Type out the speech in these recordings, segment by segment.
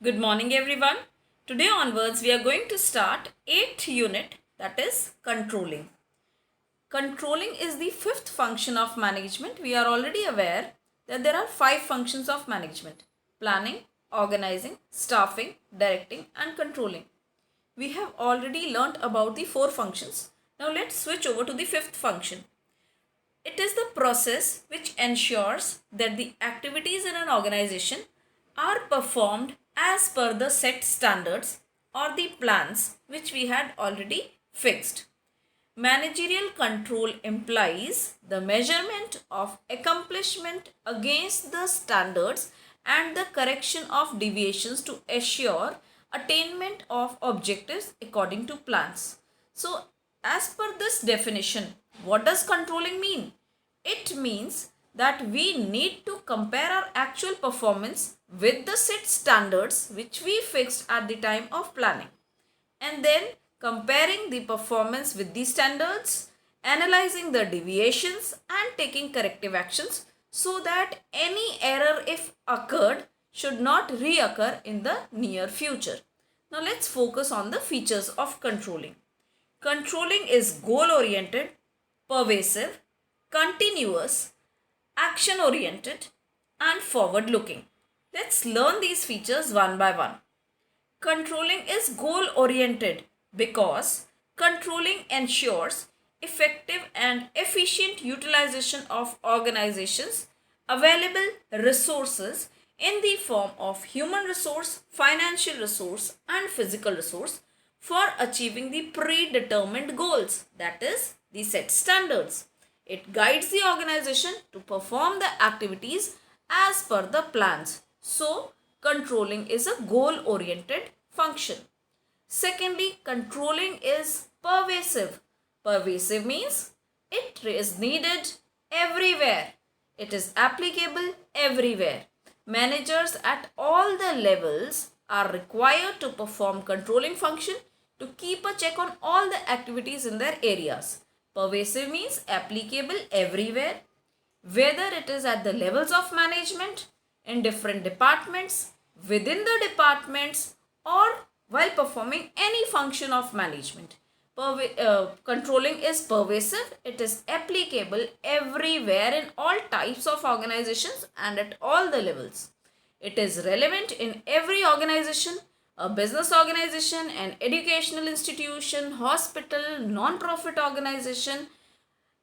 Good morning everyone. Today onwards we are going to start 8th unit, that is controlling. Controlling is the fifth function of management. We are already aware that there are 5 functions of management: planning, organizing, staffing, directing and controlling. We have already learnt about the 4 functions. Now let's switch over to the fifth function. It is the process which ensures that the activities in an organization are performed as per the set standards or the plans which we had already fixed. Managerial control implies the measurement of accomplishment against the standards and the correction of deviations to assure attainment of objectives according to plans. So, as per this definition, what does controlling mean? It means that we need to compare our actual performance with the set standards which we fixed at the time of planning, and then comparing the performance with the standards, analyzing the deviations and taking corrective actions so that any error if occurred should not reoccur in the near future. Now let's focus on the features of controlling. Controlling is goal oriented, pervasive, continuous, action oriented and forward looking. Let's learn these features one by one. Controlling is goal oriented because controlling ensures effective and efficient utilization of organizations' available resources in the form of human resource, financial resource and physical resource for achieving the predetermined goals, that is the set standards. It guides the organization to perform the activities as per the plans. So, controlling is a goal-oriented function. Secondly, controlling is pervasive. Pervasive means it is needed everywhere. It is applicable everywhere. Managers at all the levels are required to perform controlling function to keep a check on all the activities in their areas. Pervasive means applicable everywhere, whether it is at the levels of management, in different departments, within the departments, or while performing any function of management. Controlling is pervasive. It is applicable everywhere in all types of organizations and at all the levels. It is relevant in every organization, a business organization, an educational institution, hospital, non-profit organization,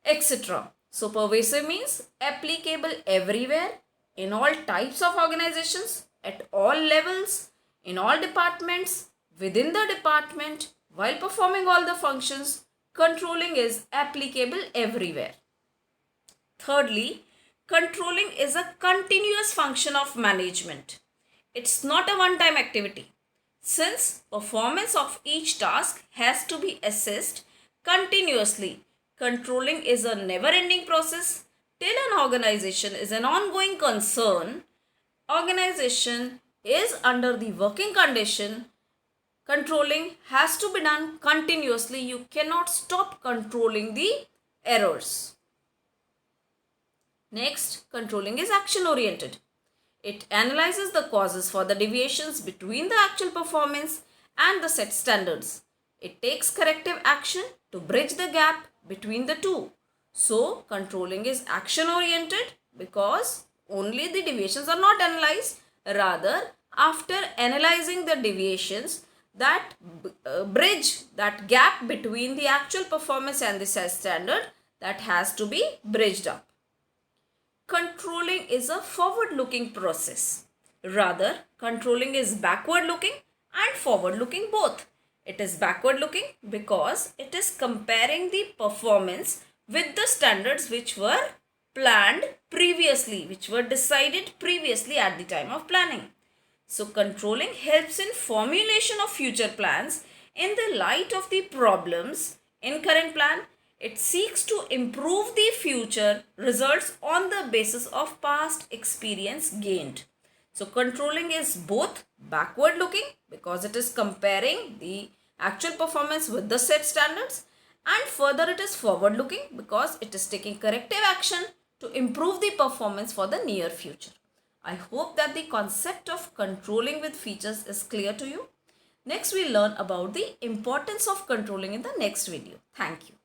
etc. So pervasive means applicable everywhere, in all types of organizations, at all levels, in all departments, within the department, while performing all the functions. Controlling is applicable everywhere. Thirdly, controlling is a continuous function of management. It's not a one-time activity. Since performance of each task has to be assessed continuously, controlling is a never-ending process. Till an organization is an ongoing concern, organization is under the working condition, controlling has to be done continuously. You cannot stop controlling the errors. Next, controlling is action oriented. It analyzes the causes for the deviations between the actual performance and the set standards. It takes corrective action to bridge the gap between the two. So, controlling is action oriented because only the deviations are not analyzed. Rather, after analyzing the deviations, that bridge, that gap between the actual performance and the set standard, that has to be bridged up. Controlling is a forward-looking process. Rather, controlling is backward-looking and forward-looking both. It is backward-looking because it is comparing the performance with the standards which were planned previously, which were decided previously at the time of planning. So, controlling helps in formulation of future plans in the light of the problems in current plan. It seeks to improve the future results on the basis of past experience gained. So, controlling is both backward looking because it is comparing the actual performance with the set standards, and further it is forward looking because it is taking corrective action to improve the performance for the near future. I hope that the concept of controlling with features is clear to you. Next, we'll learn about the importance of controlling in the next video. Thank you.